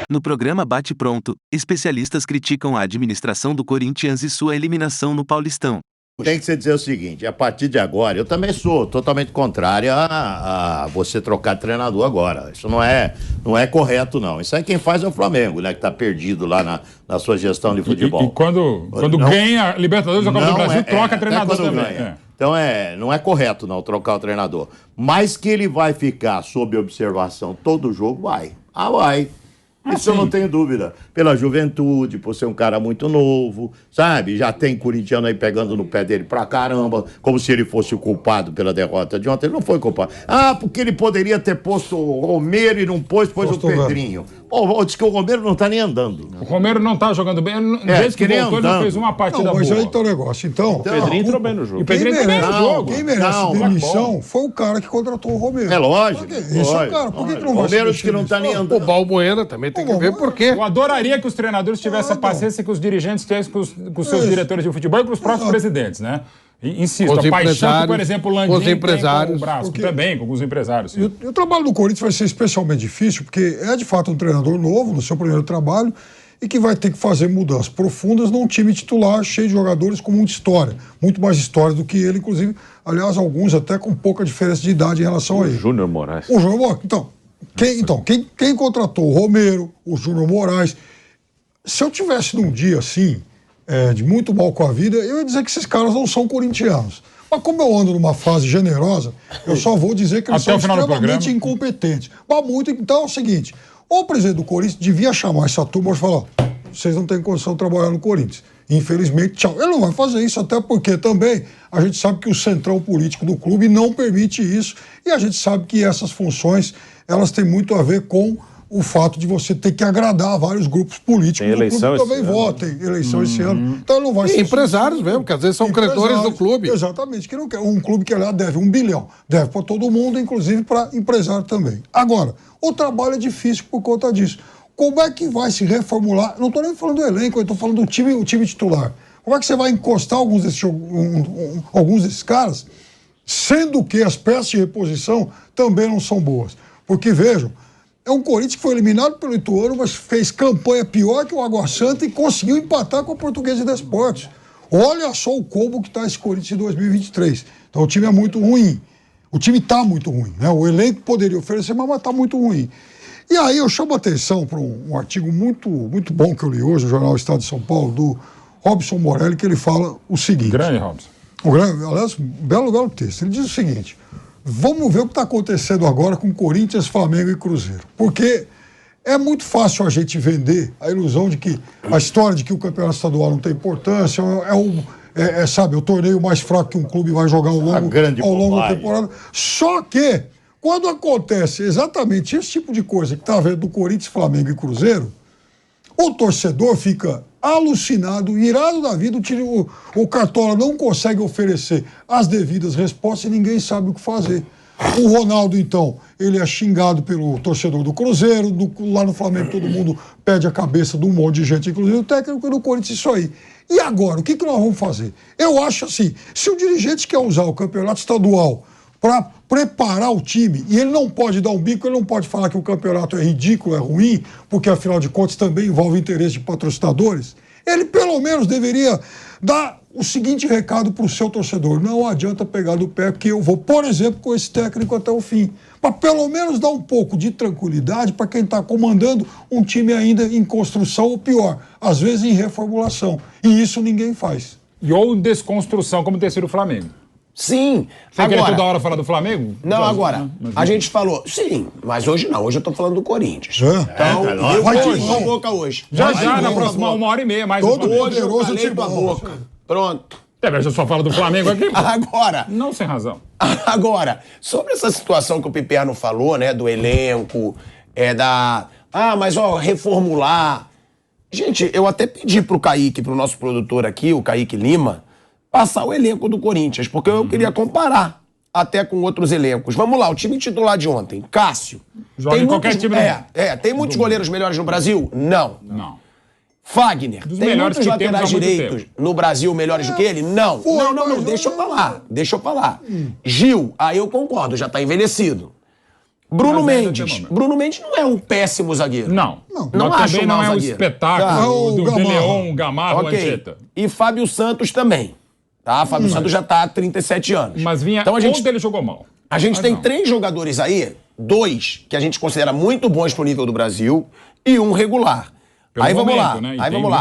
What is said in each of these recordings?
No programa Bate Pronto, especialistas criticam a administração do Corinthians e sua eliminação no Paulistão. Tem que se dizer o seguinte, a partir de agora, eu também sou totalmente contrário a você trocar de treinador agora. Isso não é correto, não. Isso aí quem faz é o Flamengo, né? Que tá perdido lá na sua gestão de futebol. E quando ganha a Libertadores ou a Copa do Brasil, troca treinador também. Então não é correto não trocar o treinador. Mas que ele vai ficar sob observação todo jogo, vai. Vai. Isso eu não tenho dúvida. Pela juventude, por ser um cara muito novo, sabe? Já tem corintiano aí pegando no pé dele pra caramba, como se ele fosse o culpado pela derrota de ontem. Ele não foi culpado. Porque ele poderia ter posto o Romero e não pôs o Pedrinho. Diz que o Romero não tá nem andando. O Romero não tá jogando bem. Desde que voltou, ele não fez uma partida boa. Mas aí tá o negócio. Então, o Pedrinho entrou bem no jogo. E o Pedrinho entrou bem no jogo. Quem merece demissão foi o cara que contratou o Romero. É lógico. Isso, cara. Por que não vai o Romero diz que não tá nem andando. O Balbuena também tem que ver por quê. Eu adoraria que os treinadores tivessem a paciência que os dirigentes têm com os seus diretores de futebol e com os próprios presidentes, né? Insisto, a paixão que, por exemplo, o Landim tem com o Brasco, também com os empresários. E o trabalho do Corinthians vai ser especialmente difícil, porque é de fato um treinador novo no seu primeiro trabalho e que vai ter que fazer mudanças profundas num time titular cheio de jogadores com muita história, muito mais história do que ele, inclusive, aliás, alguns até com pouca diferença de idade em relação a ele. Júnior Moraes. O Júnior Moraes. Quem contratou o Romero, o Júnior Moraes, se eu tivesse num dia assim, de muito mal com a vida, eu ia dizer que esses caras não são corintianos. Mas como eu ando numa fase generosa, eu só vou dizer que eles são extremamente incompetentes. Então é o seguinte, o presidente do Corinthians devia chamar essa turma e falar, vocês não têm condição de trabalhar no Corinthians. Infelizmente, tchau. Ele não vai fazer isso, até porque também a gente sabe que o centrão político do clube não permite isso e a gente sabe que essas funções, elas têm muito a ver com o fato de você ter que agradar vários grupos políticos. Tem eleição esse também votam, eleição esse ano. Então ele não vai ser. E empresários mesmo, que às vezes são credores do clube. Exatamente, que não quer. Um clube que, aliás, deve 1 bilhão. Deve para todo mundo, inclusive para empresário também. Agora, o trabalho é difícil por conta disso. Como é que vai se reformular? Não estou nem falando do elenco, eu estou falando do time titular. Como é que você vai encostar alguns desses caras, sendo que as peças de reposição também não são boas? Porque, vejam, é um Corinthians que foi eliminado pelo Ituano, mas fez campanha pior que o Água Santa e conseguiu empatar com a Portuguesa de Desportes. Olha só o combo que está esse Corinthians em 2023. Então o time é muito ruim. O time está muito ruim, né? O elenco poderia oferecer, mas está muito ruim. E aí eu chamo a atenção para um artigo muito, muito bom que eu li hoje no Jornal Estado de São Paulo, do Robson Morelli, que ele fala o seguinte. Grande Robson. Aliás, belo texto. Ele diz o seguinte: vamos ver o que está acontecendo agora com Corinthians, Flamengo e Cruzeiro. Porque é muito fácil a gente vender a ilusão de que a história de que o campeonato estadual não tem importância, sabe, o torneio mais fraco que um clube vai jogar ao longo da temporada. Só que, quando acontece exatamente esse tipo de coisa que está havendo do Corinthians, Flamengo e Cruzeiro, o torcedor fica alucinado, irado da vida, o Cartola não consegue oferecer as devidas respostas e ninguém sabe o que fazer. O Ronaldo, então, ele é xingado pelo torcedor do Cruzeiro, lá no Flamengo todo mundo pede a cabeça de um monte de gente, inclusive o técnico do Corinthians, isso aí. E agora, o que nós vamos fazer? Eu acho assim, se o dirigente quer usar o campeonato estadual para preparar o time, e ele não pode dar um bico, ele não pode falar que o campeonato é ridículo, é ruim, porque afinal de contas também envolve interesse de patrocinadores, ele pelo menos deveria dar o seguinte recado para o seu torcedor: não adianta pegar do pé, porque eu vou, por exemplo, com esse técnico até o fim. Mas pelo menos dar um pouco de tranquilidade para quem está comandando um time ainda em construção, ou pior, às vezes em reformulação. E isso ninguém faz. Ou desconstrução, como tem sido o Flamengo. Sim. Você quer toda hora falar do Flamengo? Não, agora, a gente falou, sim, mas hoje não, hoje eu tô falando do Corinthians. Então, vai boca hoje. Já, na próxima 1h30, mais todo hoje eu poderoso falei te tua boca. Pronto. Mas eu só falo do Flamengo aqui. Agora. Não sem razão. Agora, sobre essa situação que o Piperno falou, né, do elenco, mas reformular. Gente, eu até pedi pro Kaique, pro nosso produtor aqui, o Kaique Lima, passar o elenco do Corinthians, porque eu queria comparar até com outros elencos. Vamos lá, o time titular de ontem, Cássio. Joga em qualquer time. Tem muitos goleiros melhores no Brasil? Não. Fagner, Dos tem melhores muitos que temos laterais há muito direitos no Brasil melhores do que ele? Não. Não, deixa eu falar. Gil, aí eu concordo, já tá envelhecido. Bruno Mendes não é um péssimo zagueiro. Não acho também não é um espetáculo do De Leon, Gamarro, Anchieta. E Fábio Santos também. Tá? Fábio Santos já tá há 37 anos. Mas vinha, então, ontem ele jogou mal. A gente tem 3 jogadores aí, 2 que a gente considera muito bons pro nível do Brasil e um regular. Aí vamos lá, né?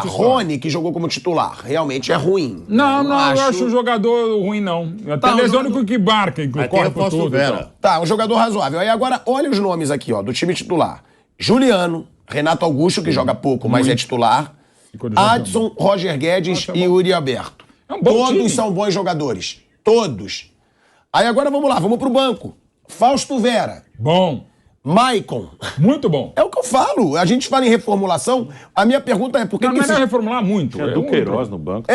Rony, que jogou como titular, realmente é ruim. Não, eu acho o jogador ruim, não. Até ele é o único que marca, que corre por tudo. Tá, um jogador razoável. Aí agora, olha os nomes aqui, ó, do time titular. Juliano, Renato Augusto, que joga pouco, mas é titular. Adson, Roger Guedes e Yuri Alberto. Todos são bons jogadores. Todos. Aí agora vamos lá, vamos pro banco. Fausto Vera. Bom. Maicon. Muito bom. É o que eu falo. A gente fala em reformulação. A minha pergunta é por que... Não é reformular muito. É do Queiroz no banco.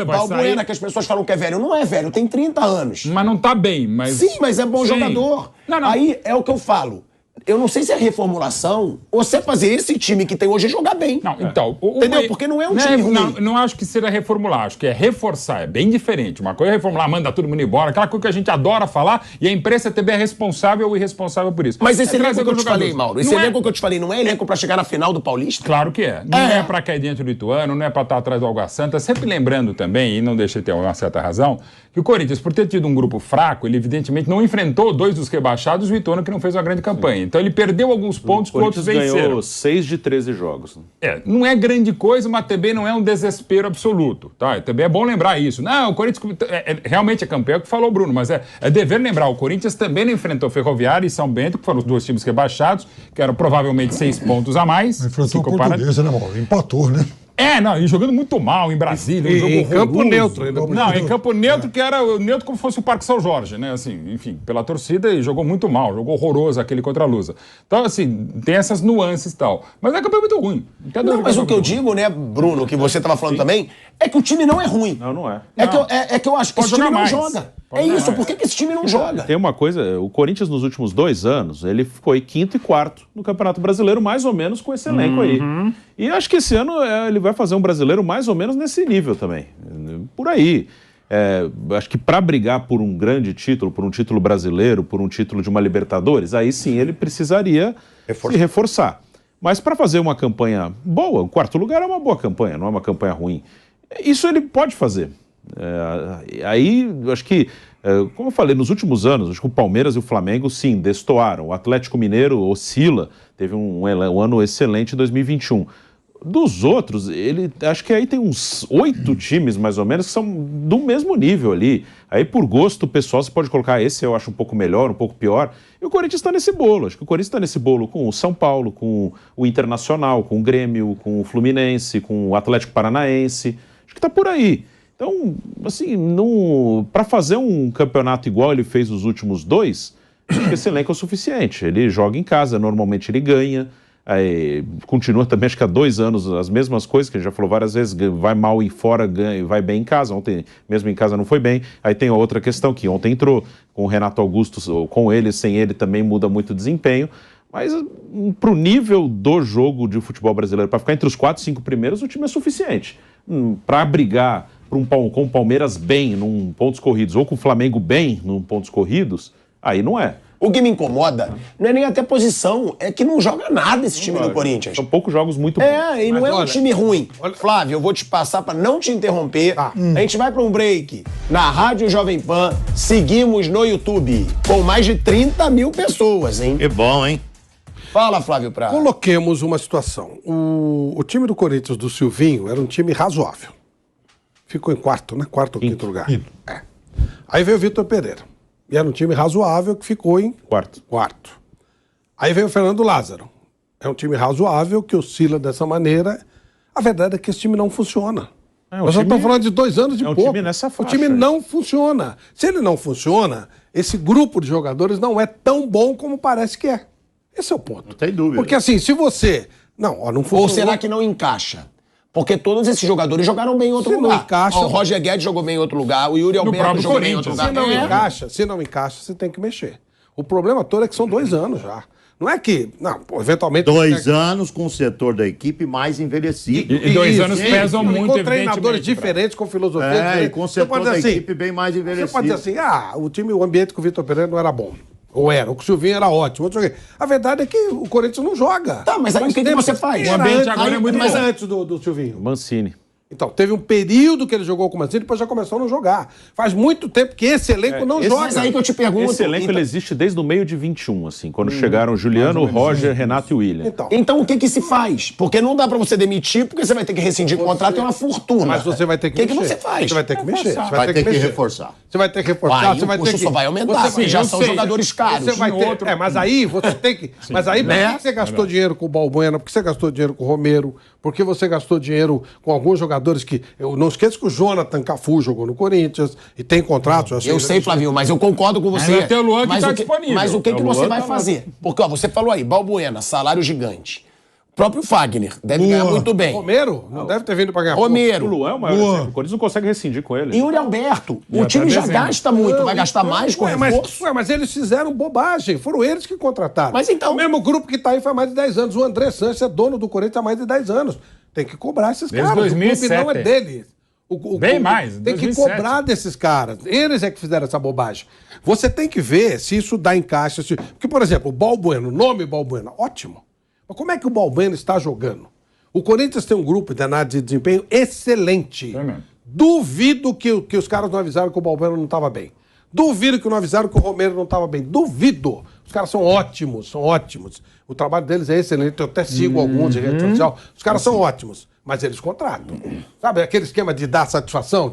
Balbuena, que as pessoas falam que é velho. Não é velho, tem 30 anos. Mas não tá bem, mas... Sim, mas é bom jogador. Não. Aí é o que eu falo. Eu não sei se é reformulação ou se é fazer esse time que tem hoje jogar bem. Não, então... Entendeu? Porque não é um time ruim. Não acho que seja reformular, acho que é reforçar, é bem diferente. Uma coisa é reformular, manda todo mundo embora, aquela coisa que a gente adora falar, e a imprensa também é responsável ou irresponsável por isso. Mas esse elenco que eu te falei, Mauro, esse elenco que eu te falei, não é elenco pra chegar na final do Paulista? Claro que é. Não é pra cair dentro do Ituano, não é pra estar atrás do Água Santa. Sempre lembrando também, e não deixei ter uma certa razão, que o Corinthians, por ter tido um grupo fraco, ele evidentemente não enfrentou 2 dos rebaixados e o Ituano que não fez uma grande campanha. Então ele perdeu alguns pontos que outros venceram. Ganhou 6 de 13 jogos. Não é grande coisa, mas também não é um desespero absoluto, tá? Também é bom lembrar isso. Não, o Corinthians realmente é campeão, é o que falou o Bruno, mas é dever lembrar, o Corinthians também não enfrentou Ferroviária e São Bento, que foram os 2 times rebaixados, que eram provavelmente 6 pontos a mais. Enfrentou o Portuguesa, né, Mauro? Empatou, né? E jogando muito mal em Brasília. Em campo neutro ainda. Não, em campo neutro, que era neutro como se fosse o Parque São Jorge, né? Assim, enfim, pela torcida, e jogou muito mal, jogou horroroso aquele contra a Lusa. Então, assim, tem essas nuances e tal. Mas é campeão muito ruim. Não, mas o que eu digo, né, Bruno, que você estava falando também, é que o time não é ruim. Não é. É que eu acho que esse time não joga. É isso, por que esse time não joga? Tem uma coisa, o Corinthians nos últimos 2 anos, ele foi 5º e 4º no Campeonato Brasileiro, mais ou menos com esse elenco aí. E acho que esse ano ele vai fazer um brasileiro mais ou menos nesse nível também. Por aí. Acho que para brigar por um grande título, por um título brasileiro, por um título de uma Libertadores, aí sim ele precisaria se reforçar. Mas para fazer uma campanha boa, o 4º lugar é uma boa campanha, não é uma campanha ruim. Isso ele pode fazer. Aí, acho que, como eu falei, nos últimos anos, acho que o Palmeiras e o Flamengo, sim, destoaram. O Atlético Mineiro oscila, teve um ano excelente em 2021. Dos outros, acho que aí tem uns 8 times, mais ou menos, que são do mesmo nível ali. Aí, por gosto pessoal, você pode colocar esse eu acho um pouco melhor, um pouco pior. E o Corinthians está nesse bolo. Acho que o Corinthians está nesse bolo com o São Paulo, com o Internacional, com o Grêmio, com o Fluminense, com o Atlético Paranaense. Acho que está por aí. Então, assim, para fazer um campeonato igual ele fez os últimos 2, acho que esse elenco é o suficiente. Ele joga em casa, normalmente ele ganha. Aí, continua também, acho que há 2 anos, as mesmas coisas que a gente já falou várias vezes, vai mal e fora, ganha, vai bem em casa. Ontem, mesmo em casa, não foi bem. Aí tem a outra questão, que ontem entrou com o Renato Augusto, com ele, sem ele, também muda muito o desempenho. Mas para o nível do jogo de futebol brasileiro, para ficar entre os 4, 5 primeiros, o time é suficiente. Para brigar com o Palmeiras bem num pontos corridos, ou com o Flamengo bem num pontos corridos, aí não é. O que me incomoda não é nem até posição, é que não joga nada esse time do Corinthians. São poucos jogos muito bons. E não é um time ruim. Flávio, eu vou te passar para não te interromper. A gente vai para um break na Rádio Jovem Pan. Seguimos no YouTube com mais de 30 mil pessoas, hein? Que bom, hein? Fala, Flávio Prado. Coloquemos uma situação. O time do Corinthians do Silvinho era um time razoável. Ficou em 4º, né? 4º ou 5º lugar. Aí veio o Vitor Pereira. E era um time razoável que ficou em 4º. Aí veio o Fernando Lázaro. É um time razoável que oscila dessa maneira. A verdade é que esse time não funciona. Nós já estamos falando de 2 anos de pouco. Time nessa faixa, o time não funciona. Se ele não funciona, esse grupo de jogadores não é tão bom como parece que é. Esse é o ponto. Não tem dúvida. Porque assim, se você... Não funcionou. Ou será que não encaixa? Porque todos esses jogadores jogaram bem em outro lugar. Não encaixa, o Roger Guedes jogou bem em outro lugar, o Yuri Alberto jogou bem em outro lugar. Se não encaixa, você tem que mexer. O problema todo é que são 2 anos já. Não é que, não, pô, eventualmente... 2 anos com o setor da equipe mais envelhecido. E 2 anos Isso, pesam muito, com evidentemente. treinadores diferentes, com filosofia É, diferente. e com o Você setor pode da dizer assim, equipe bem mais envelhecido. Você pode dizer assim, o ambiente com o Vitor Pereira não era bom. Ou era, o Silvinho era ótimo. A verdade é que o Corinthians não joga. Tá, mas aí o que você faz? O ambiente agora é muito Mas bom. antes do Silvinho. Mancini. Então, teve um período que ele jogou com o Mancini, depois já começou a não jogar. Faz muito tempo que esse elenco não joga. Mas aí que eu te pergunto... Esse elenco ele existe desde o meio de 21, assim, quando chegaram Juliano, Roger, Renato e William. Então o que se faz? Porque não dá pra você demitir, porque você vai ter que rescindir o contrato, é uma fortuna. Mas você vai ter que mexer. O que você faz? Você vai ter que mexer. Você Vai ter que reforçar. Você vai ter que reforçar. Vai, você o vai custo ter que... só vai aumentar, Você- porque já eu são sei. jogadores caros. Você vai ter... mas aí você tem que... Mas aí, por que você gastou dinheiro com o Balbuena? Por que você gastou dinheiro com o Romero? Por que você gastou dinheiro com alguns jogadores que... Eu não esqueço que o Jonathan Cafu jogou no Corinthians e tem contrato. Eu sei, Flavio, mas eu concordo com você. Ainda tem o Luan que Mas tá o disponível. Mas o que O você Luan vai tá lá. fazer? Porque, ó, você falou aí, Balbuena, salário gigante. O próprio Fagner deve ganhar muito bem. Romero não deve ter vindo pra ganhar. O Romero. Luan é o maior exemplo. O Corinthians não consegue rescindir com ele. E Yuri Alberto. O Já time tá já dezembro. gasta muito, vai gastar mais com reforço. Mas eles fizeram bobagem. Foram eles que contrataram. Mas então- O mesmo grupo que tá aí faz mais de 10 anos. O André Sanches é dono do Corinthians há mais de 10 anos. Tem que cobrar esses Desde caras. 2007. O clube não é dele. O Bem clube mais, Tem que 2007. cobrar desses caras. Eles é que fizeram essa bobagem. Você tem que ver se isso dá encaixe. Porque, por exemplo, o Balbuena, o nome Balbuena, ótimo. Mas como é que o Balbuena está jogando? O Corinthians tem um grupo de análise de desempenho excelente. É mesmo. Duvido que os caras não avisaram que o Balbuena não estava bem. Duvido que não avisaram que o Romero não estava bem. Duvido. Os caras são ótimos, são ótimos. O trabalho deles é excelente. Eu até sigo alguns em rede social. Os caras são ótimos, mas eles contratam. Sabe aquele esquema de dar satisfação,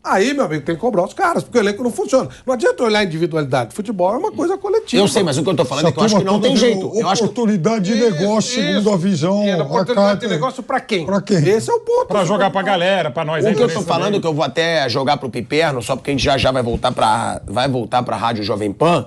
Aí, meu amigo, tem que cobrar os caras, porque o elenco não funciona. Não adianta olhar a individualidade. Futebol é uma coisa coletiva. Eu sei, mas o que eu tô falando é que eu acho que não tem jeito. Eu acho que Oportunidade de negócio, segundo a visão. E a oportunidade carta. de negócio pra quem? Pra quem? Esse é o ponto. Pra jogar pra galera, pra nós. O que eu tô falando, que eu vou até jogar pro Piperno, só porque a gente já vai voltar pra Rádio Jovem Pan,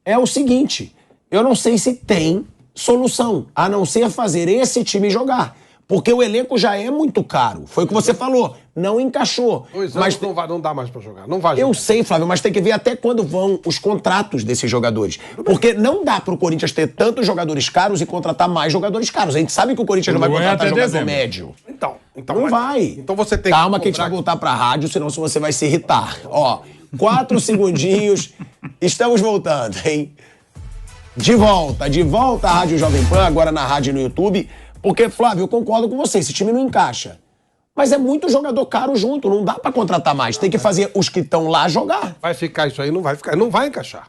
é o seguinte: eu não sei se tem solução, a não ser fazer esse time jogar. Porque o elenco já é muito caro. Foi o que você falou. Não encaixou. 2 anos Mas não dá mais pra jogar. Não vai jogar. eu sei, Flávio, mas tem que ver até quando vão os contratos desses jogadores. Porque não dá pro Corinthians ter tantos jogadores caros e contratar mais jogadores caros. A gente sabe que o Corinthians não vai Luan é contratar até jogador dezembro. médio. Então Não mas- vai. Então você tem Calma que a gente vai cobrar- voltar pra rádio, senão você vai se irritar. Ó, 4 segundinhos. Estamos voltando, hein? De volta à Rádio Jovem Pan, agora na rádio e no YouTube. Porque, Flávio, eu concordo com você, esse time não encaixa. Mas é muito jogador caro junto, não dá pra contratar mais. Tem que fazer os que estão lá jogar. Vai ficar isso aí, não vai ficar, não vai encaixar.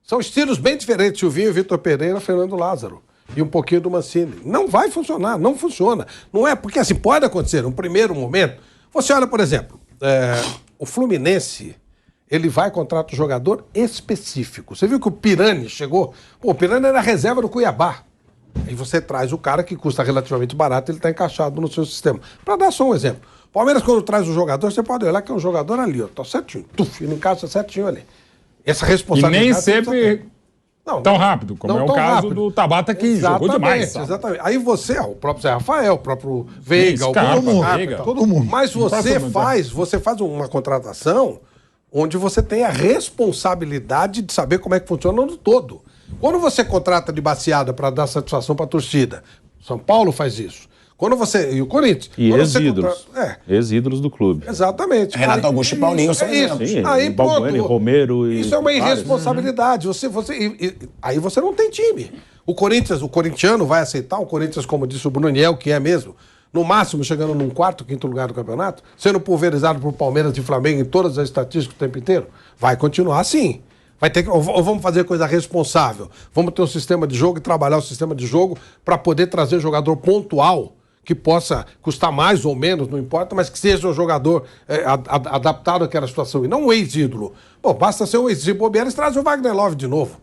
São estilos bem diferentes, Silvinho, Vitor Pereira, Fernando Lázaro. E um pouquinho do Mancini. Não vai funcionar, não funciona. Não é, porque assim, pode acontecer, num primeiro momento. Você olha, por exemplo, o Fluminense, ele vai contratar um jogador específico. Você viu que o Pirani chegou? Pô, o Pirani era reserva do Cuiabá. Aí você traz o cara que custa relativamente barato, ele está encaixado no seu sistema. Para dar só um exemplo. Palmeiras, quando traz o jogador, você pode olhar que é um jogador ali, ó. Tá certinho. Tuf, ele encaixa certinho ali. Essa E responsabilidade. nem você precisa sempre ter. Não, tão rápido, como não é o tão caso rápido. do Tabata, que jogou demais. sabe? Exatamente. Aí você, ó, o próprio Zé Rafael, o próprio Veiga, Scarpa, o Bruno Scarpa, Veiga. todo mundo. Mas Próprio você faz uma contratação onde você tem a responsabilidade de saber como é que funciona no todo. Quando você contrata de baseada para dar satisfação para a torcida, São Paulo faz isso. Quando você. E o Corinthians. E quando você ex-ídolos. contrata- Ex-ídolos do clube. Exatamente. Renato Augusto e Paulinho são isso. exemplos. Sim, Aí, e Balbuena, e Romero e Isso é uma vários. irresponsabilidade. Aí você não tem time. O corintiano vai aceitar, o Corinthians, como disse o Bruniel, que é mesmo, no máximo chegando num quarto, quinto lugar do campeonato, sendo pulverizado por Palmeiras e Flamengo em todas as estatísticas o tempo inteiro, vai continuar assim. Vai ter que, ou vamos fazer coisa responsável. Vamos ter um sistema de jogo e trabalhar o sistema de jogo para poder trazer jogador pontual que possa custar mais ou menos, não importa, mas que seja um jogador adaptado àquela situação e não um ex-ídolo. Pô, basta ser um ex-ídolo, eles trazem o Wagner Love de novo.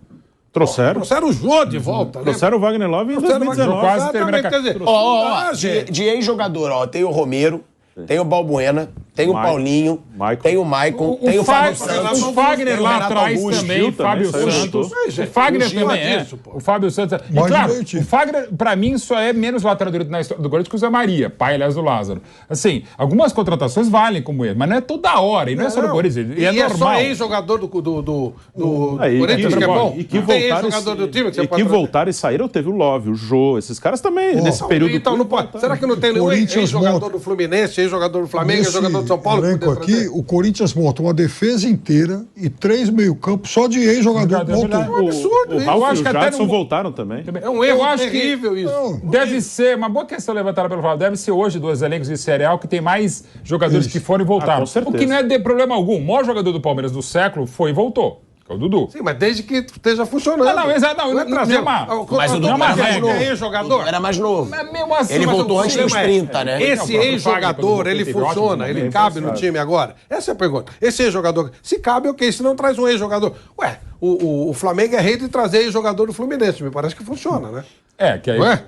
Trouxeram. Trouxeram o Jô de volta, né? Trouxeram o Wagner Love em Trouxeram o Wagner 2019. quase termina a Exatamente, quer dizer, Ó, não dá, de gente. ex-jogador, ó, tem o Romero, tem o Balbuena, tem o Paulinho, tem o Maicon, tem o Fábio Santos. O Fagner lá atrás também, Fábio saiu Santos. junto. O Fagner Gil também é é. disso, pô. O Fábio Santos. E Mais claro, divertido. o Fagner, pra mim, só é menos lateral direito na história do Corinthians que o Zé Maria, pai, aliás, do Lázaro. Assim, algumas contratações valem como ele, mas não é toda hora, e não é só no Corinthians. E é normal. só ex-jogador do Corinthians que é bom. E que Não tem voltaram, ex-jogador do time que você e pode que trazer. voltaram e saíram, teve o Love, o Jô, esses caras também, nesse período. Então, não pode. Será que não tem nenhum Corinthians ex-jogador monta- do Fluminense, ex-jogador do Flamengo, ex-jogador do São Paulo? que elenco poder aqui, trazer? o Corinthians monta uma defesa inteira e 3 meio-campo só de ex-jogador. Montou. É um absurdo isso. Eu acho O que até Jadson não- voltaram também. É um erro Eu acho que- terrível isso. Não, Deve ser, uma boa questão levantada pelo Flávio, deve ser hoje dos elencos de cereal que tem mais jogadores que foram e voltaram. com certeza. O que não é de problema algum. O maior jogador do Palmeiras do século foi e voltou, que é o Dudu. Sim, mas desde que esteja funcionando. Não, exato, não, é não trazer é uma- Mas o Dudu é uma era mais regra. novo. É ex-jogador. Era mais novo. Mas mesmo assim, Ele mas voltou o antes problema dos é- 30, né? Esse Não, o próprio ex-jogador, Fagner, ele quando voltou, funciona, teve ele ótimo cabe no momento. time agora? Essa é a pergunta. Esse ex-jogador, se cabe, ok. Se não traz um ex-jogador. Ué, o Flamengo é rei de trazer ex-jogador do Fluminense. Me parece que funciona, né? É, que aí... Ué?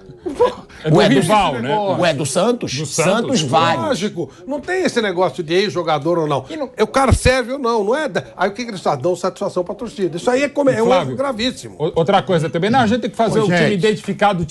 É do Ué, rival, esse né? negócio. Ué, do Santos? Do Santos, vários. Lógico, não tem esse negócio de ex-jogador ou não. O cara serve ou não, não é? Aí o que eles fazem? Dão satisfação pra torcida. Isso aí é um Flávio, erro gravíssimo. Outra coisa também, não, a gente tem que fazer Ô, o time gente. identificado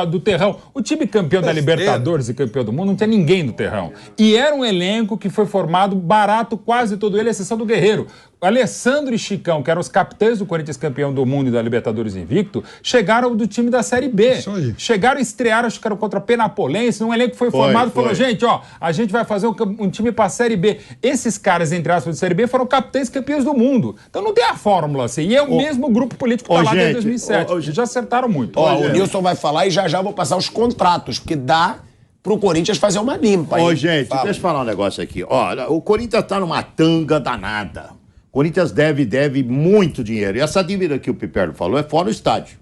do terrão. O time campeão da Libertadores e campeão do mundo não tem ninguém do terrão. E era um elenco que foi formado barato quase todo ele, à exceção do Guerreiro. Alessandro e Chicão, que eram os capitães do Corinthians campeão do mundo e da Libertadores invicto, chegaram do time da Série B. Isso aí. Chegaram a estrear, acho que era contra a Penapolense, num elenco que foi formado e falou, gente, ó, a gente vai fazer um time pra Série B. Esses caras, entre aspas, de Série B, foram capitães campeões do mundo. Então não tem a fórmula assim. E é o mesmo grupo político que tá lá desde 2007. Eles já acertaram muito. Ó, o Nilson vai falar e já vou passar os contratos, porque dá pro Corinthians fazer uma limpa. Ô, hein? gente, Fala. deixa eu falar um negócio aqui. Olha, o Corinthians tá numa tanga danada. O Corinthians deve muito dinheiro. E essa dívida que o Piperno falou é fora o estádio.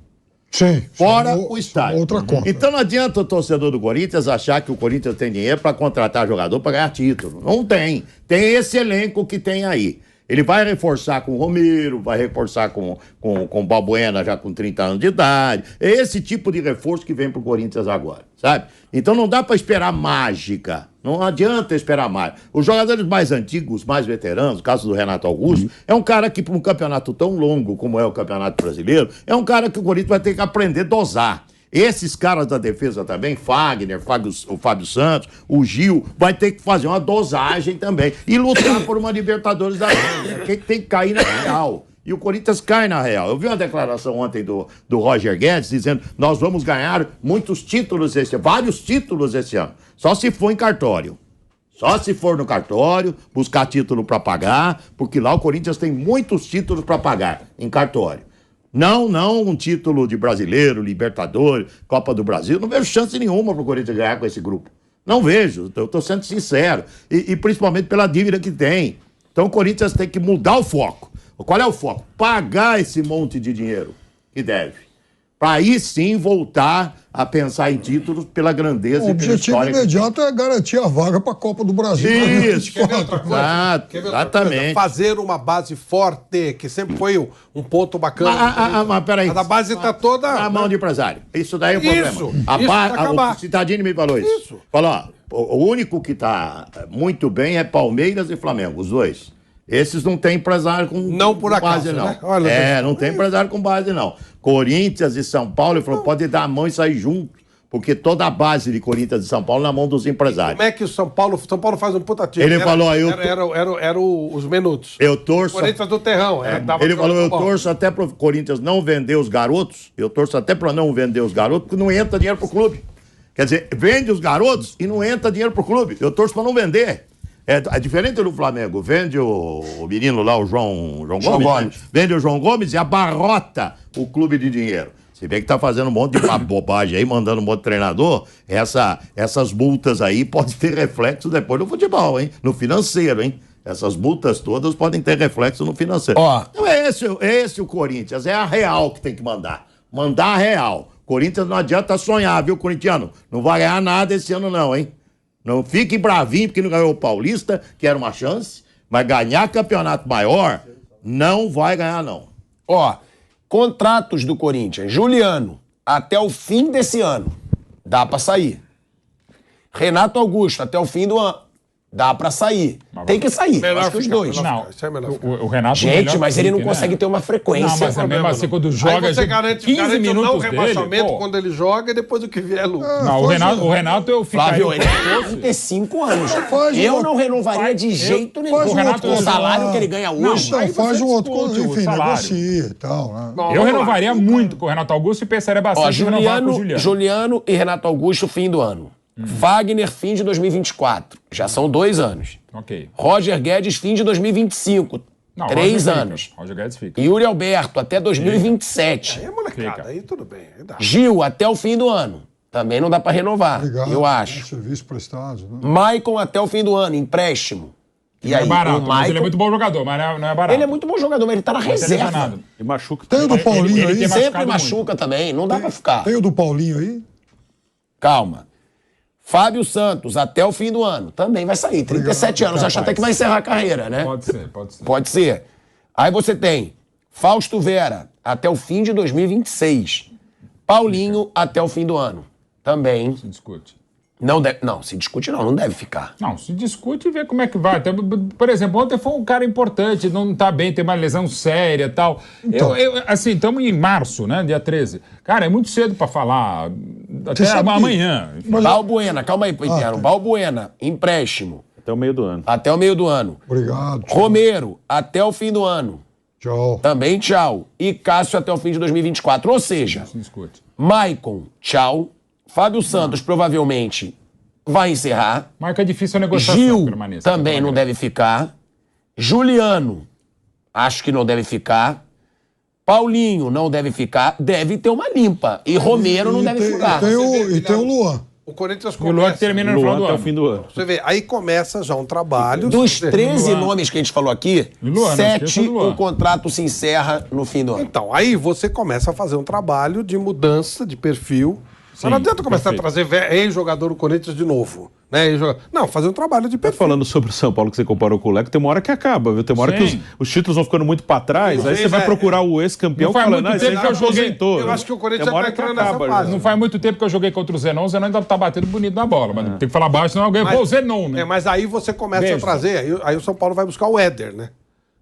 Sim. Fora São o estádio. Outra conta. Então não adianta o torcedor do Corinthians achar que o Corinthians tem dinheiro para contratar jogador para ganhar título. Não tem. Tem esse elenco que tem aí. Ele vai reforçar com o Romero, vai reforçar com o Balbuena já com 30 anos de idade. É esse tipo de reforço que vem pro Corinthians agora, sabe? Então não dá para esperar mágica. Não adianta esperar mais. Os jogadores mais antigos, mais veteranos, o caso do Renato Augusto, é um cara que, para um campeonato tão longo como é o Campeonato Brasileiro, é um cara que o Corinthians vai ter que aprender a dosar. Esses caras da defesa também, Fagner, o Fábio Santos, o Gil, vai ter que fazer uma dosagem também. E lutar por uma Libertadores da América. Quem tem que cair na real. E o Corinthians cai na real. Eu vi uma declaração ontem do Roger Guedes dizendo: nós vamos ganhar muitos títulos esse ano, vários títulos esse ano. Só se for em cartório. Só se for no cartório, buscar título para pagar, porque lá o Corinthians tem muitos títulos para pagar em cartório. Não um título de brasileiro, Libertadores, Copa do Brasil. Não vejo chance nenhuma para o Corinthians ganhar com esse grupo. Não vejo, eu estou sendo sincero. E principalmente pela dívida que tem. Então o Corinthians tem que mudar o foco. Qual é o foco? Pagar esse monte de dinheiro que deve. Para aí sim voltar a pensar em títulos pela grandeza O e pela objetivo história. imediato é garantir a vaga para a Copa do Brasil. Isso, Quer ver outra coisa? Exato, Quer ver outra coisa? exatamente. Fazer uma base forte, que sempre foi um ponto bacana. Mas peraí. A base está toda... Na mão de empresário. Isso daí é o problema. Isso vai acabar. O Citadini me falou isso. Isso. Falou, ó, o único que tá muito bem é Palmeiras e Flamengo, os dois. Esses não tem empresário com, Não por com acaso, base, não. né? Olha, Não tem empresário com base, não. Corinthians e São Paulo, ele falou, pode dar a mão e sair junto, porque toda a base de Corinthians e São Paulo na mão dos empresários. Como é que o São Paulo faz um puta time? Ele falou, Era os minutos. Eu torço... Corinthians do Terrão. Ele falou, eu torço até pro Corinthians não vender os garotos, eu torço até para não vender os garotos, porque não entra dinheiro pro clube. Quer dizer, vende os garotos e não entra dinheiro pro clube. Eu torço para não vender. É diferente do Flamengo. Vende o menino lá, o João Gomes. Né? Vende o João Gomes e abarrota o clube de dinheiro. Se vê que tá fazendo um monte de bobagem aí, mandando um monte de treinador, essas multas aí podem ter reflexo depois no futebol, hein? No financeiro, hein? Essas multas todas podem ter reflexo no financeiro. Ó. Então é esse o Corinthians. É a real que tem que mandar. Mandar a real. Corinthians não adianta sonhar, viu, corintiano? Não vai ganhar nada esse ano não, hein? Não fique bravinho porque não ganhou o Paulista, que era uma chance, mas ganhar campeonato maior, não vai ganhar, não. Ó, contratos do Corinthians. Juliano, até o fim desse ano, dá pra sair. Renato Augusto, até o fim do ano, Dá pra sair. Tem que sair. Acho que os dois. Não, Isso é melhor ficar. o Renato... Gente, melhor mas que ele não Felipe, consegue né? ter uma frequência. Não, mas é mesmo assim, quando joga Aí você garante 15 o não minutos rebaixamento dele, pô. quando ele joga e depois o que vier é lucro. Não, o Renato eu ficaria... Flávio, ele tem 35 anos. Faz Eu uma- não renovaria de jeito nenhum. faz O um Renato, outro o salário contrato. que ele ganha Não, hoje... Então aí faz você um outro, discute o enfim, salário. negocia e tal, né? Bom, Eu vamos lá. renovaria muito com o Renato Augusto e pensaria bastante Ó, em renovar com o Juliano e Renato Augusto, fim do ano. Wagner, fim de 2024. Já são 2 anos. Ok. Roger Guedes, fim de 2025. Não, 3 Roger fica. anos. Roger Guedes fica. Yuri Alberto, até 2027. Aí é molecada, Fica. aí tudo bem. Aí dá. Gil, até o fim do ano. Também não dá pra renovar, Obrigado. eu acho. Serviço prestado. Né? Maicon até o fim do ano, empréstimo. E Não aí, é barato, o mas Maicon... ele é muito bom jogador, mas não é barato. Ele é muito bom jogador, mas ele tá na Não é reserva. nada. E machuca. Tem o do Paulinho ele aí? tem Sempre machucado machuca também, não dá pra ficar. Tem o do Paulinho aí? Calma. Fábio Santos, até o fim do ano. Também vai sair. 37 anos. Acho até que vai encerrar a carreira, né? Pode ser, pode ser. Pode ser. Aí você tem Fausto Vera, até o fim de 2026. Paulinho, até o fim do ano. Também. Se discute. Não deve. Não, se discute não deve ficar. Não, se discute e vê como é que vai. Até, por exemplo, ontem foi um cara importante, não tá bem, tem uma lesão séria e tal. Então. Assim, estamos em março, né? Dia 13. Cara, é muito cedo pra falar. Até sabe que- amanhã. Mas- Balbuena, calma aí, Interno. Balbuena, empréstimo, Até o meio do ano. até o meio do ano. Obrigado. Tchau. Romero, até o fim do ano. Tchau. Também tchau. E Cássio até o fim de 2024. Ou seja, Se discute. Maicon, tchau. Fábio Santos provavelmente vai encerrar. Marca difícil a negociação. Gil permaneça. também não deve ficar. Juliano, acho que não deve ficar. Paulinho não deve ficar. Deve ter uma limpa. E Romero não deve ficar. E tem o Luan. O Corinthians E o Luan começa... termina no Luan final do até o ano. fim do ano. Você vê, aí começa já um trabalho... Dos 13 Luan. nomes que a gente falou aqui, E Luan, não esqueça 7 do Luan. o contrato se encerra no fim do ano. Então, aí você começa a fazer um trabalho de mudança de perfil. Mas não adianta começar perfeito. a trazer ex-jogador do Corinthians de novo. Né? Não, fazer um trabalho de Tá perfil. falando sobre o São Paulo que você comparou com o Leco, tem uma hora que acaba, viu? Tem uma hora que Sim. os títulos vão ficando muito pra trás, aí você vai procurar o ex-campeão Não faz falando, muito esse aí tempo já que eu joguei. aposentou. Eu acho que o Corinthians Tem uma hora já tá que entrando nessa acaba, fase. Não faz muito tempo que eu joguei contra o Zenon ainda tá batendo bonito na bola. Mas tem que falar baixo, senão alguém. Pô, o Zenon, né? Mas aí você começa Beijo. a trazer, aí o São Paulo vai buscar o Éder, né?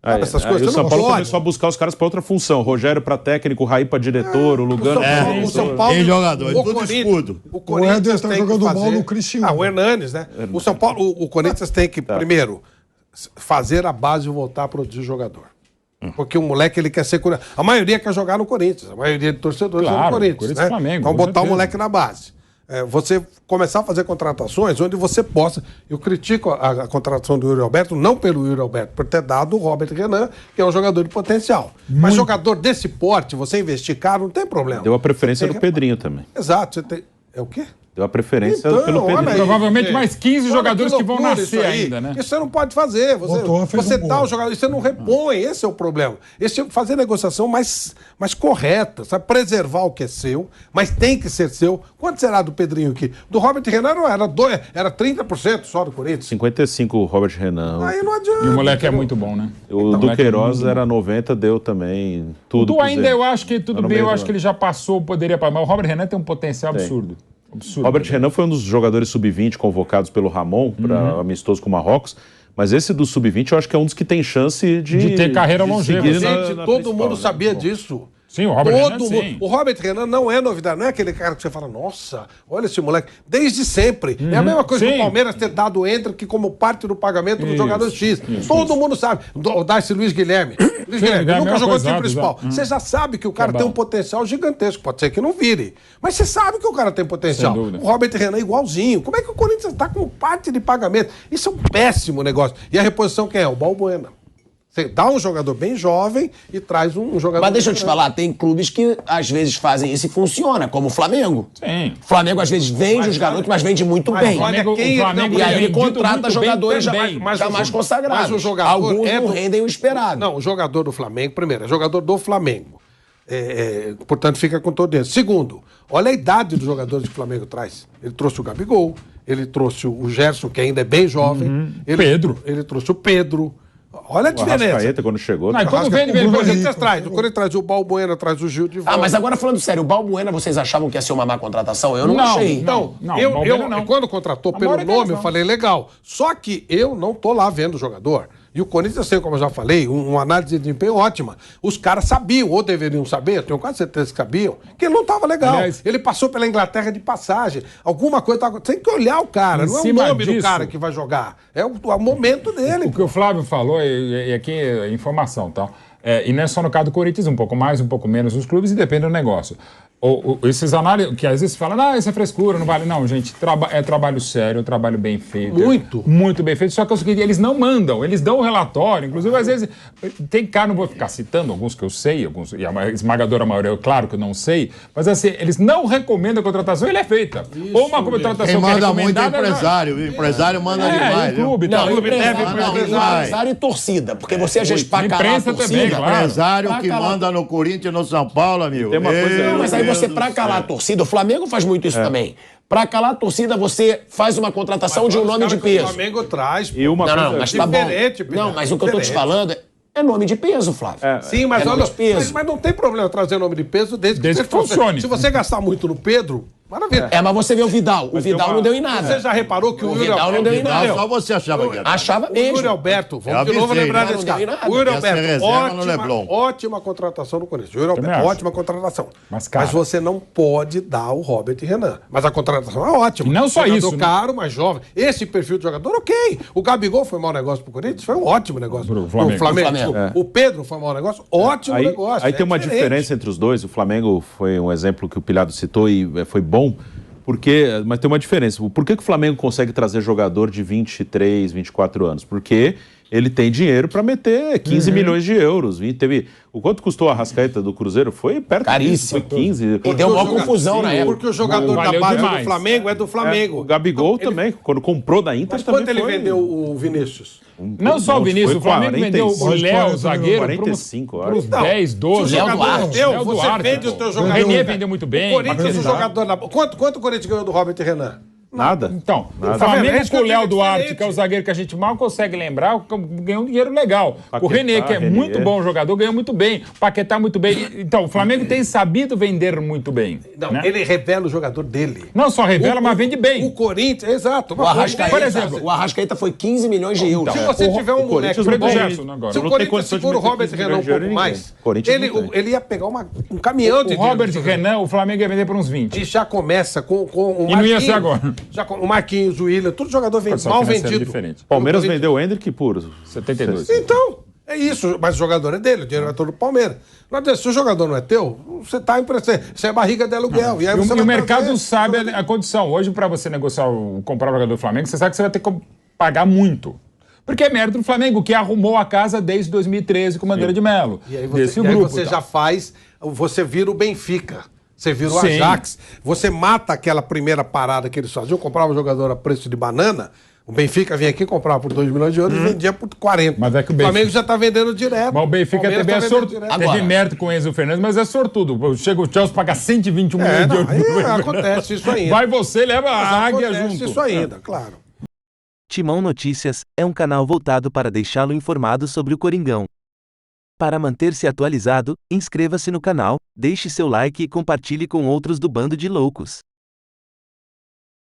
Sabe essas coisas? Aí o Você São não Paulo pode. começou a buscar os caras pra outra função. Rogério pra técnico, o Raí pra diretor, o Lugano pra O diretor. São Paulo, Tem jogador, o tudo Corinthians- escudo. O Corinthians Éder tá tem que jogando fazer... mal no Criciúma. O Hernanes, né? O São Paulo, o Corinthians tem que, primeiro, fazer a base voltar a produzir jogador. Porque o moleque, ele quer ser... A maioria quer jogar no Corinthians. A maioria de torcedores Claro, são do Corinthians. Corinthians né? e Flamengo, Então com botar o certeza. moleque na base. Você começar a fazer contratações onde você possa... Eu critico a contratação do Yuri Alberto, não pelo Yuri Alberto, por ter dado o Robert Renan, que é um jogador de potencial. Mas jogador desse porte, você investir caro, não tem problema. Deu a preferência Você do tem- Pedrinho também. Exato. Você tem... É o quê? Deu a preferência Então, pelo olha Pedrinho. aí. Provavelmente Gente, mais 15 olha jogadores que vão loucura nascer isso aí. ainda, né? Isso você não pode fazer. Botou, fez Você um dá gol. o jogador, você não repõe. Esse é o problema. Fazer negociação mais correta, sabe? Preservar o que é seu, mas tem que ser seu. Quanto será do Pedrinho aqui? Do Robert Renan não era 30% só do Corinthians. 55 o Robert Renan. Aí não adianta. E o moleque é entendeu? muito bom, né? O moleque do é Queiroz muito bom. era 90, deu também tudo. Tu pro ainda, Zé. eu acho que tudo Tá no bem, eu meio acho do que ele já passou, poderia passar. Mas o Robert Renan tem um potencial absurdo. Absurdo. Robert Renan foi um dos jogadores sub-20 convocados pelo Ramon para amistoso com o Marrocos. Mas esse do sub-20 eu acho que é um dos que tem chance de ter carreira longeva. seguir Gente, na todo principal, mundo né? sabia disso. Sim, o Robert Renan, Todo sim. mundo. O Robert Renan não é novidade, não é aquele cara que você fala, nossa, olha esse moleque. Desde sempre. É a mesma coisa que sim. o Palmeiras ter dado o Hendrick como parte do pagamento do jogador X. Todo mundo sabe. O Darcy Luiz Guilherme. Luiz Guilherme é a nunca mesma jogou no coisa, time principal. exato. Você já sabe que o cara É tem bom. um potencial gigantesco. Pode ser que não vire. Mas você sabe que o cara tem potencial. Sem dúvida. O Robert Renan é igualzinho. Como é que o Corinthians está com parte de pagamento? Isso é um péssimo negócio. E a reposição quem é? O Balbuena. Você dá um jogador bem jovem e traz um jogador... Mas deixa eu te veterano. falar, tem clubes que às vezes fazem isso e funciona, como o Flamengo. Sim. O Flamengo às vezes vende os garotos, mas vende muito bem. olha O quem- Flamengo E aí ele tem vendido contrata muito jogadores já, bem também. já mais consagrados. Mas o jogador Alguns é não do- rendem o esperado. Não, o jogador do Flamengo, primeiro, é jogador do Flamengo. Portanto, fica com todo isso. Segundo, olha a idade dos jogadores que o Flamengo traz. Ele trouxe o Gabigol, ele trouxe o Gerson, que ainda é bem jovem. Pedro. Ele trouxe o Pedro. Olha a O diferença. Arrascaeta, quando chegou, Não, e quando vende, O vende, Corinthians traz. O Corinthians traz o Balbuena, traz o Gil de volta. Ah, mas agora falando sério, o Balbuena, vocês achavam que ia ser uma má contratação? Eu não achei. Então, Não, eu, Balbuena não. quando contratou A pelo maioria nome, deles eu não. falei legal. Só que eu não tô lá vendo o jogador. E o Corinthians tem, como eu já falei, uma análise de desempenho ótima. Os caras sabiam, ou deveriam saber, eu tenho quase certeza que sabiam, que ele não estava legal. Aliás, ele passou pela Inglaterra de passagem. Alguma coisa tava... Tem que olhar o cara, Em não é o cima nome do disso- cara que vai jogar. É o momento dele. O que o Flávio falou, e aqui é informação, tá? E não é só no caso do Corinthians, um pouco mais, um pouco menos os clubes, e depende do negócio. Esses análises, que às vezes falam, isso é frescura, não vale. Não, gente, é trabalho sério, trabalho bem feito. Muito. Muito bem feito. Só que é o seguinte, eles não mandam, eles dão o relatório. Inclusive, às vezes, tem cara, não vou ficar citando alguns que eu sei, alguns, e a esmagadora maioria, eu, claro que eu não sei, mas assim, eles não recomendam a contratação, ele é feita. Ou uma contratação Quem que é manda muito é recomendada... empresário, viu? Empresário manda É, demais, e o clube, viu? tá? Não, O clube empresário, deve- não, empresário e torcida. Porque você, às vezes, pra calar a imprensa torcida... também, claro. Empresário Pra que calar- manda no Corinthians e no São Paulo, amigo. Tem uma coisa- Meu Não, mas aí Deus você, do pra calar a céu. torcida, o Flamengo faz muito isso também. Pra calar a torcida, você faz uma contratação de um Os nome caras de que o peso. Flamengo traz. E uma Não, coisa... não, mas tá bom. Diferente, Pedro. Não, mas o que eu tô te Diferente. falando é nome de peso, Flávio. Sim, mas É nome olha, de peso. mas não tem problema trazer nome de peso desde Desde você que funcione. Se você gastar muito no Pedro, maravilha. Mas você vê o Vidal. O Vidal uma- não deu em nada. Você já reparou que o Yuri Vidal não deu em nada. Só você achava que era. Achava O Yuri mesmo. Alberto, vamos Eu de novo avisei, lembrar né? desse Não deu em cara. nada. O Yuri Ia ser Alberto, reserva no Leblon. ótima contratação no Corinthians. O Yuri Também Alberto, acho. ótima contratação. Mas, cara- você não pode dar o Robert Renan. Mas a contratação é ótima. E não só Jogador isso, né? caro, mais jovem. Esse perfil de jogador, ok. O Gabigol foi mau negócio pro Corinthians, foi um ótimo negócio. Pro Flamengo. O Flamengo. Pro Flamengo. O Pedro foi mau negócio, ótimo Aí, negócio. aí tem uma diferente. diferença entre os dois. O Flamengo foi um exemplo que o Pilhado citou e foi bom, mas tem uma diferença. Por que o Flamengo consegue trazer jogador de 23, 24 anos? Porque ele tem dinheiro para meter 15 milhões de euros. O quanto custou a Arrascaeta do Cruzeiro? Foi perto Caríssimo. disso, foi 15. E deu uma confusão na época. Porque o jogador da Valeu base demais. do Flamengo é do Flamengo. O Gabigol Então, ele- também, quando comprou da Inter, Mas também quanto ele foi vendeu o Vinícius? Não só o Vinícius, Foi o Flamengo vendeu o 45, Léo, zagueiro, 45, para uns eu acho. 10, 12. Se o jogador Duarte. é teu, Léo você Duarte, vende o pô. teu O jogador. René vendeu muito bem. O Corinthians, o bacana. jogador da... Quanto o Corinthians ganhou do Robert Renan? Nada. Então, o Tá vendo? É Flamengo isso que com o eu digo, Léo Duarte, diferente. que é o zagueiro que a gente mal consegue lembrar, ganhou um dinheiro legal. O Paquetá, René, que é Renier. muito bom jogador, ganhou muito bem. O Paquetá muito bem. Então, o Flamengo tem sabido vender muito bem. Não, né? ele revela o jogador dele. Não só revela, mas vende bem. O Corinthians, exato. O Arrascaeta, Por exemplo- o Arrascaeta foi 15 milhões de euros. Se você tiver um moleque Corinthians não bom, tem- Gerson, agora. se o não tem Corinthians condição de segura o meter Robert 15 Renan um milhões de euros pouco em mais, ninguém. Corinthians não tem. ele ia pegar um caminhão de O Robert dinheiro. Renan, o Flamengo ia vender por uns 20. E já começa com o E não ia ser Marquinhos. agora. Já com o Marquinhos, o Willian, todo jogador vem Só mal financeiro vendido. diferente. Palmeiras Pelo vendeu o Hendrick por 72. Então, é isso. Mas o jogador é dele, o dinheiro é todo do Palmeiras. Não adianta, se o jogador não é teu, você está emprestando. Você é barriga de aluguel. E aí você E o vai mercado trazer- sabe a condição. Hoje, para você negociar, comprar o jogador do Flamengo, você sabe que você vai ter que pagar muito. Porque é mérito do Flamengo, que arrumou a casa desde 2013 com Bandeira de Melo. E aí Desse e aí grupo. você tá? já faz, você vira o Benfica. Você vira o Sim. Ajax. Você mata aquela primeira parada que eles faziam, comprava o jogador a preço de banana. O Benfica vinha aqui, comprava por 2 milhões de euros e vendia por 40. Mas é que o Flamengo Benfica- já está vendendo direto. Mas o Benfica Palmeiras também é tá vendendo sortudo. direto. Teve Agora- mérito com o Enzo Fernandes, mas é sortudo. Chega o Chelsea pagar 121 milhões de Não, euros. aí pro Enzo acontece isso ainda. Vai você e leva Mas a águia acontece junto. isso ainda, claro. Timão Notícias é um canal voltado para deixá-lo informado sobre o Coringão. Para manter-se atualizado, inscreva-se no canal, deixe seu like e compartilhe com outros do Bando de Loucos.